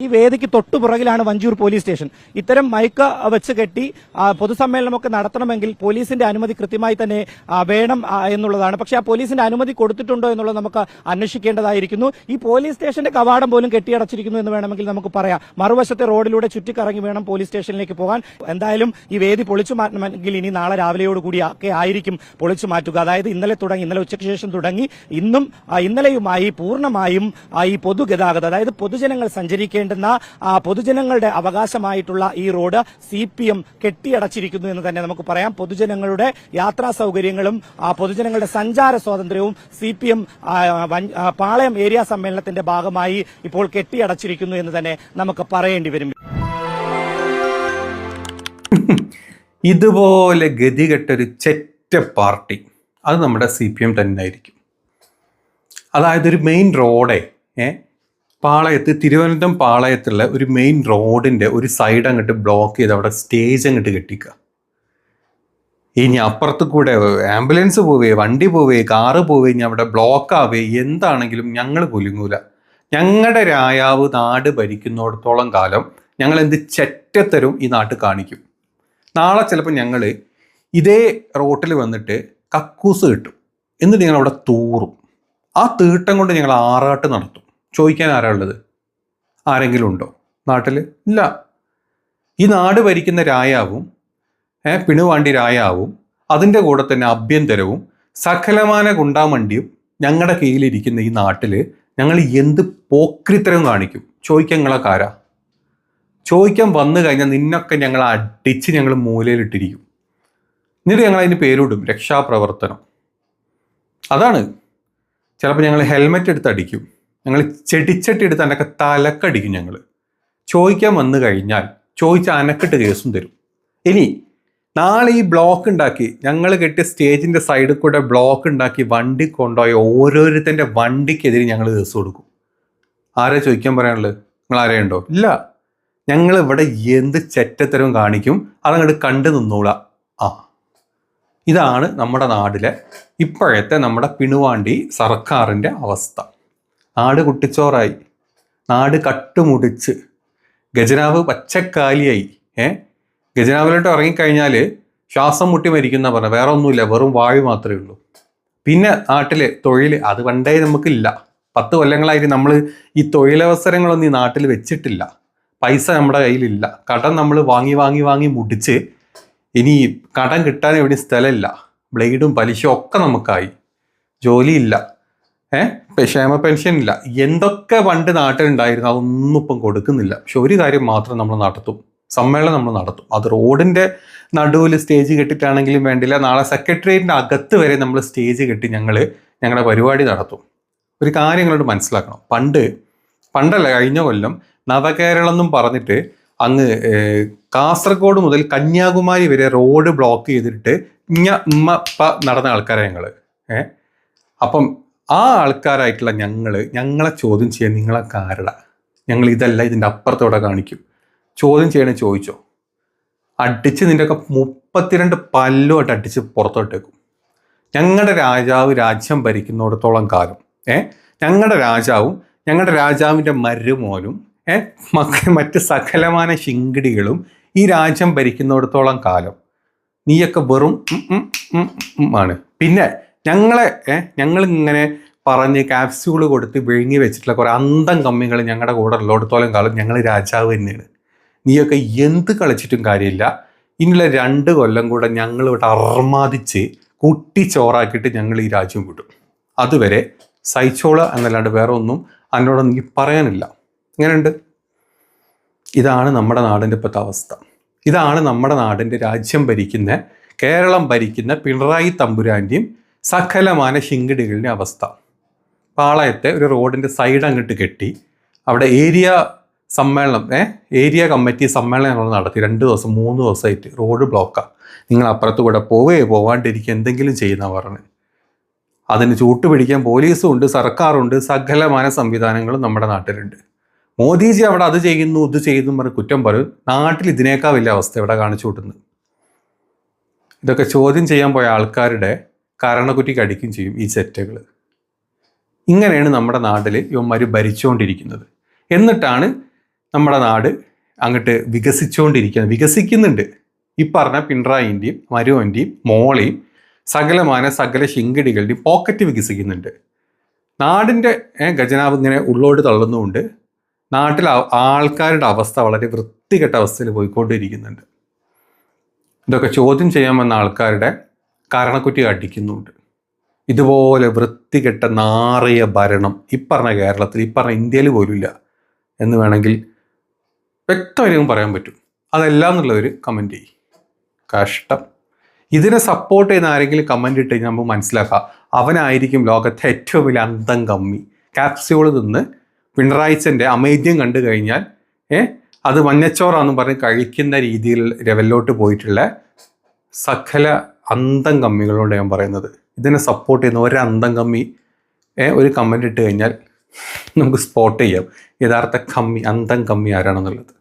ഈ വേദിക്ക് തൊട്ടുപുറകിലാണ് Vanchiyoor police station. ഇത്തരം mic വെച്ച് കെട്ടി പൊതുസമ്മേളനമൊക്കെ നടത്തണമെങ്കിൽ പോലീസിന്റെ അനുമതി കൃത്യമായി തന്നെ വേണം എന്നുള്ളതാണ്. പക്ഷേ ആ പോലീസിന്റെ അനുമതി കൊടുത്തിട്ടുണ്ടോ എന്നുള്ളത് നമുക്ക് അന്വേഷിക്കേണ്ടതായിരിക്കുന്നു. ഈ പോലീസ് സ്റ്റേഷന്റെ കവാടം പോലും കെട്ടിയടച്ചിരിക്കുന്നു എന്ന് വേണമെങ്കിൽ നമുക്ക് പറയാം. മറുവശത്തെ റോഡിലൂടെ ചുറ്റിക്കറങ്ങി വേണം പോലീസ് സ്റ്റേഷനിലേക്ക് പോകാൻ. എന്തായാലും ഈ വേദി പൊളിച്ചു മാറ്റണമെങ്കിൽ ഇനി നാളെ രാവിലെയോടുകൂടി ഒക്കെ ആയിരിക്കും പൊളിച്ചു മാറ്റുക. അതായത് ഇന്നലെ ഉച്ചയ്ക്ക് ശേഷം തുടങ്ങി ഇന്നലെയുമായി പൂർണ്ണമായും ഈ പൊതുഗതാഗതം, അതായത് പൊതുജനങ്ങൾ സഞ്ചരിക്കേണ്ട പൊതുജനങ്ങളുടെ അവകാശമായിട്ടുള്ള ഈ റോഡ് CPM കെട്ടിയടച്ചിരിക്കുന്നു എന്ന് തന്നെ നമുക്ക് പറയാം. പൊതുജനങ്ങളുടെ യാത്രാ സൗകര്യങ്ങളും പൊതുജനങ്ങളുടെ സഞ്ചാര സ്വാതന്ത്ര്യവും CPM പാളയം ഏരിയ സമ്മേളനത്തിന്റെ ഭാഗമായി ഇപ്പോൾ കെട്ടിയടച്ചിരിക്കുന്നു എന്ന് തന്നെ നമുക്ക് പറയേണ്ടി വരും. ഇതുപോലെ ഗതികെട്ടൊരു ചെറ്റ പാർട്ടി അത് നമ്മുടെ CPM തന്നെ ആയിരിക്കും. അതായത് ഒരു മെയിൻ റോഡേ തിരുവനന്തപുരം പാളയത്തുള്ള ഒരു മെയിൻ റോഡിൻ്റെ ഒരു സൈഡ് അങ്ങോട്ട് ബ്ലോക്ക് ചെയ്ത് അവിടെ സ്റ്റേജ് അങ്ങോട്ട് കെട്ടിക്കുക. ഇനി അപ്പുറത്ത് കൂടെ ആംബുലൻസ് പോവേ, വണ്ടി പോവേ, കാറ് പോവേ, ഇനി അവിടെ ബ്ലോക്ക് ആവേ, എന്താണെങ്കിലും ഞങ്ങൾ കുലുങ്ങൂല. ഞങ്ങളുടെ രായാവ് നാട് ഭരിക്കുന്നിടത്തോളം കാലം ഞങ്ങൾ എന്ത് ചെറ്റത്തരും ഈ നാട്ടിൽ കാണിക്കും. നാളെ ചിലപ്പോൾ ഞങ്ങൾ ഇതേ റോട്ടിൽ വന്നിട്ട് കക്കൂസ് കിട്ടും, എന്നിട്ട് ഞങ്ങൾ അവിടെ തൂറും. ആ തീട്ടം കൊണ്ട് ഞങ്ങൾ ആറാട്ട് നടത്തും. ചോദിക്കാൻ ആരാ ഉള്ളത്? ആരെങ്കിലും ഉണ്ടോ നാട്ടിൽ? ഇല്ല. ഈ നാട് ഭരിക്കുന്ന രായാവും പിണുവാണ്ടി രായാവും അതിൻ്റെ കൂടെ തന്നെ ആഭ്യന്തരവും സകലമാന ഗുണ്ടാമണ്ടിയും ഞങ്ങളുടെ കീഴിലിരിക്കുന്ന ഈ നാട്ടിൽ ഞങ്ങൾ എന്ത് പോക്രിത്തരം കാണിക്കും? ചോദിക്കാൻ നിങ്ങളൊക്കെ ആരാ? ചോദിക്കാൻ വന്നു കഴിഞ്ഞാൽ നിന്നൊക്കെ ഞങ്ങൾ അടിച്ച് ഞങ്ങൾ മൂലയിലിട്ടിരിക്കും. എന്നിട്ട് ഞങ്ങൾ അതിന് പേരിടും രക്ഷാപ്രവർത്തനം. അതാണ്. ചിലപ്പോൾ ഞങ്ങൾ ഹെൽമെറ്റ് എടുത്ത് അടിക്കും, ഞങ്ങൾ ചെടിച്ചട്ടി എടുത്ത് അനക്കെ തലക്കടിക്കും. ഞങ്ങൾ ചോദിക്കാൻ വന്നു കഴിഞ്ഞാൽ ചോദിച്ച അനക്കിട്ട് കേസും തരും. ഇനി നാളെ ഈ ബ്ലോക്ക് ഉണ്ടാക്കി ഞങ്ങൾ കെട്ടിയ സ്റ്റേജിൻ്റെ സൈഡിൽ കൂടെ ബ്ലോക്ക് ഉണ്ടാക്കി വണ്ടി കൊണ്ടുപോയ ഓരോരുത്തൻ്റെ വണ്ടിക്കെതിരെ ഞങ്ങൾ കേസ് കൊടുക്കും. ആരാ ചോദിക്കാൻ പറയാനുള്ളത്? നിങ്ങൾ ആരെയുണ്ടോ? ഇല്ല. ഞങ്ങൾ ഇവിടെ എന്ത് ചെറ്റത്തരവും കാണിക്കും, അതങ്ങോട്ട് കണ്ടു നിന്നോളാം. ഇതാണ് നമ്മുടെ നാട്ടിലെ ഇപ്പോഴത്തെ നമ്മുടെ പിണുവാണ്ടി സർക്കാരിൻ്റെ അവസ്ഥ. നാട് കുട്ടിച്ചോറായി, നാട് കട്ടുമുടിച്ച്, ഖജനാവ് പച്ചക്കാലിയായി. ഖജനാവിലോട്ട് ഇറങ്ങിക്കഴിഞ്ഞാൽ ശ്വാസം മുട്ടി മരിക്കുന്ന പറഞ്ഞാൽ വേറെ ഒന്നുമില്ല, വെറും വായു മാത്രമേ ഉള്ളൂ. പിന്നെ നാട്ടിൽ തൊഴിൽ അത് പണ്ടേ നമുക്കില്ല. 10 കൊല്ലങ്ങളായിട്ട് നമ്മൾ ഈ തൊഴിലവസരങ്ങളൊന്നും ഈ നാട്ടിൽ വെച്ചിട്ടില്ല. പൈസ നമ്മുടെ കയ്യിലില്ല. കടം നമ്മൾ വാങ്ങി മുടിച്ച് ഇനി കടം കിട്ടാൻ എവിടെയും സ്ഥലമില്ല. ബ്ലേഡും പലിശയും ഒക്കെ നമുക്കായി. ജോലിയില്ല, ക്ഷേമ പെൻഷൻ ഇല്ല. എന്തൊക്കെ പണ്ട് നാട്ടിലുണ്ടായിരുന്നു അതൊന്നും ഇപ്പം കൊടുക്കുന്നില്ല. പക്ഷെ ഒരു കാര്യം മാത്രം നമ്മൾ നടത്തും, സമ്മേളനം നമ്മൾ നടത്തും. അത് റോഡിൻ്റെ നടുവിൽ സ്റ്റേജ് കെട്ടിട്ടാണെങ്കിലും വേണ്ടില്ല, നാളെ സെക്രട്ടേറിയറ്റിൻ്റെ അകത്ത് വരെ നമ്മൾ സ്റ്റേജ് കെട്ടി ഞങ്ങളുടെ പരിപാടി നടത്തും. ഒരു കാര്യം നിങ്ങളോട് മനസ്സിലാക്കണം. പണ്ടല്ല, കഴിഞ്ഞ കൊല്ലം നവകേരളം എന്നും പറഞ്ഞിട്ട് അങ്ങ് കാസർഗോഡ് മുതൽ കന്യാകുമാരി വരെ റോഡ് ബ്ലോക്ക് ചെയ്തിട്ട് നടന്ന ആൾക്കാരെ ഞങ്ങൾ. അപ്പം ആ ആൾക്കാരായിട്ടുള്ള ഞങ്ങളെ ചോദ്യം ചെയ്യാൻ നിങ്ങളൊക്കെ ആരടാ? ഞങ്ങൾ ഇതല്ല, ഇതിൻ്റെ അപ്പുറത്തോടെ കാണിക്കും. ചോദ്യം ചെയ്യണേ ചോദിച്ചോ. അടിച്ച് നിൻ്റെയൊക്കെ 32 പല്ലുമായിട്ട് അടിച്ച് പുറത്തോട്ടേക്കും. ഞങ്ങളുടെ രാജാവ് രാജ്യം ഭരിക്കുന്നിടത്തോളം കാലം ഞങ്ങളുടെ രാജാവും ഞങ്ങളുടെ രാജാവിൻ്റെ മരുമോനും മറ്റ് സകലമാന ശിങ്കിടികളും ഈ രാജ്യം ഭരിക്കുന്നിടത്തോളം കാലം നീയൊക്കെ വെറും ആണ്. പിന്നെ ഞങ്ങളിങ്ങനെ പറഞ്ഞ് ക്യാപ്സ്യൂള് കൊടുത്ത് വിഴുങ്ങി വെച്ചിട്ടുള്ള കുറേ അന്തം കമ്മികൾ ഞങ്ങളുടെ കൂടെ ഉള്ളിടത്തോളം കാലം ഞങ്ങൾ രാജാവ് തന്നെയാണ്. നീയൊക്കെ എന്ത് കളിച്ചിട്ടും കാര്യമില്ല. ഇനിയുള്ള 2 കൊല്ലം കൂടെ ഞങ്ങളിവിടെ അർമാദിച്ച് കുട്ടിച്ചോറാക്കിയിട്ട് ഞങ്ങൾ ഈ രാജ്യം വിടും. അതുവരെ സഹിച്ചോള എന്നല്ലാണ്ട് വേറെ ഒന്നും അതിനോടൊന്നും എനിക്ക് പറയാനില്ല. ഇങ്ങനെയുണ്ട്. ഇതാണ് നമ്മുടെ നാടിൻ്റെ ഇപ്പോഴത്തെ അവസ്ഥ. ഇതാണ് നമ്മുടെ നാടിൻ്റെ രാജ്യം ഭരിക്കുന്ന, കേരളം ഭരിക്കുന്ന പിണറായി തമ്പുരാൻ്റെയും സകലമാന ശിങ്കിടികളുടെ അവസ്ഥ. പാളയത്തെ ഒരു റോഡിൻ്റെ സൈഡ് അങ്ങോട്ട് കെട്ടി അവിടെ ഏരിയ കമ്മിറ്റി സമ്മേളനം ഞങ്ങൾ നടത്തി. 2 ദിവസം 3 ദിവസമായിട്ട് റോഡ് ബ്ലോക്കാണ്. നിങ്ങൾ അപ്പുറത്ത് കൂടെ പോവാണ്ടിരിക്കുക, എന്തെങ്കിലും ചെയ്യുന്ന പറഞ്ഞ്. അതിന് ചൂട്ടുപിടിക്കാൻ പോലീസും ഉണ്ട്, സർക്കാരുണ്ട്, സകലമാന സംവിധാനങ്ങളും നമ്മുടെ നാട്ടിലുണ്ട്. മോദിജി അവിടെ അത് ചെയ്യുന്നു ഇത് ചെയ്യുന്നു പറഞ്ഞ് കുറ്റം പറയും. നാട്ടിൽ ഇതിനേക്കാൾ വലിയ അവസ്ഥ ഇവിടെ കാണിച്ചു കൂട്ടുന്നത്. ഇതൊക്കെ ചോദ്യം ചെയ്യാൻ പോയ ആൾക്കാരുടെ കരണക്കുറ്റിക്ക് അടിക്കും ചെയ്യും ഈ സെറ്റുകൾ. ഇങ്ങനെയാണ് നമ്മുടെ നാട്ടിൽ ഇവന്മാർ ഭരിച്ചുകൊണ്ടിരിക്കുന്നത്. എന്നിട്ടാണ് നമ്മുടെ നാട് അങ്ങോട്ട് വികസിക്കുന്നുണ്ട്. ഈ പറഞ്ഞ പിണറായിൻ്റെയും മരുവൻ്റെയും മോളെയും സകല ശിങ്കിടികളുടെയും പോക്കറ്റ് വികസിക്കുന്നുണ്ട്. നാടിൻ്റെ ഖജനാവ് ഇങ്ങനെ ഉള്ളോട്ട് തള്ളുന്നുകൊണ്ട് നാട്ടിലെ ആൾക്കാരുടെ അവസ്ഥ വളരെ വൃത്തികെട്ട അവസ്ഥയിൽ പോയിക്കൊണ്ടിരിക്കുന്നുണ്ട്. ഇതൊക്കെ ചോദ്യം ചെയ്യാൻ വന്ന ആൾക്കാരുടെ കരണക്കുറ്റി അടിക്കുന്നുണ്ട്. ഇതുപോലെ വൃത്തികെട്ട നാറിയ ഭരണം ഈ പറഞ്ഞ കേരളത്തിൽ, ഈ പറഞ്ഞ ഇന്ത്യയിൽ പോലും ഇല്ല എന്ന് വേണമെങ്കിൽ വ്യക്തമായും പറയാൻ പറ്റും. അതെല്ലാം എന്നുള്ളവർ കമൻറ്റ് ചെയ്യും. കഷ്ടം. ഇതിനെ സപ്പോർട്ട് ചെയ്യുന്ന ആരെങ്കിലും കമൻറ്റ് ഇട്ട് കഴിഞ്ഞാൽ നമുക്ക് മനസ്സിലാക്കാം അവനായിരിക്കും ലോകത്തെ ഏറ്റവും വലിയ അന്തം കമ്മി. ക്യാപ്സ്യൂള് നിന്ന് പിണറായിച്ചൻ്റെ അമേദ്യം കണ്ടു കഴിഞ്ഞാൽ അത് മഞ്ഞച്ചോറാണെന്ന് പറഞ്ഞ് കഴിക്കുന്ന രീതിയിൽ ലെവലിലോട്ട് പോയിട്ടുള്ള സകല അന്തം കമ്മികളോട് ഞാൻ പറയുന്നത്. ഇതിനെ സപ്പോർട്ട് ചെയ്യുന്ന ഒരു അന്തം കമ്മി ഒരു കമൻറ്റ് ഇട്ട് കഴിഞ്ഞാൽ നമുക്ക് സ്പോട്ട് ചെയ്യാം യഥാർത്ഥ അന്തം കമ്മി ആരാണെന്നുള്ളത്.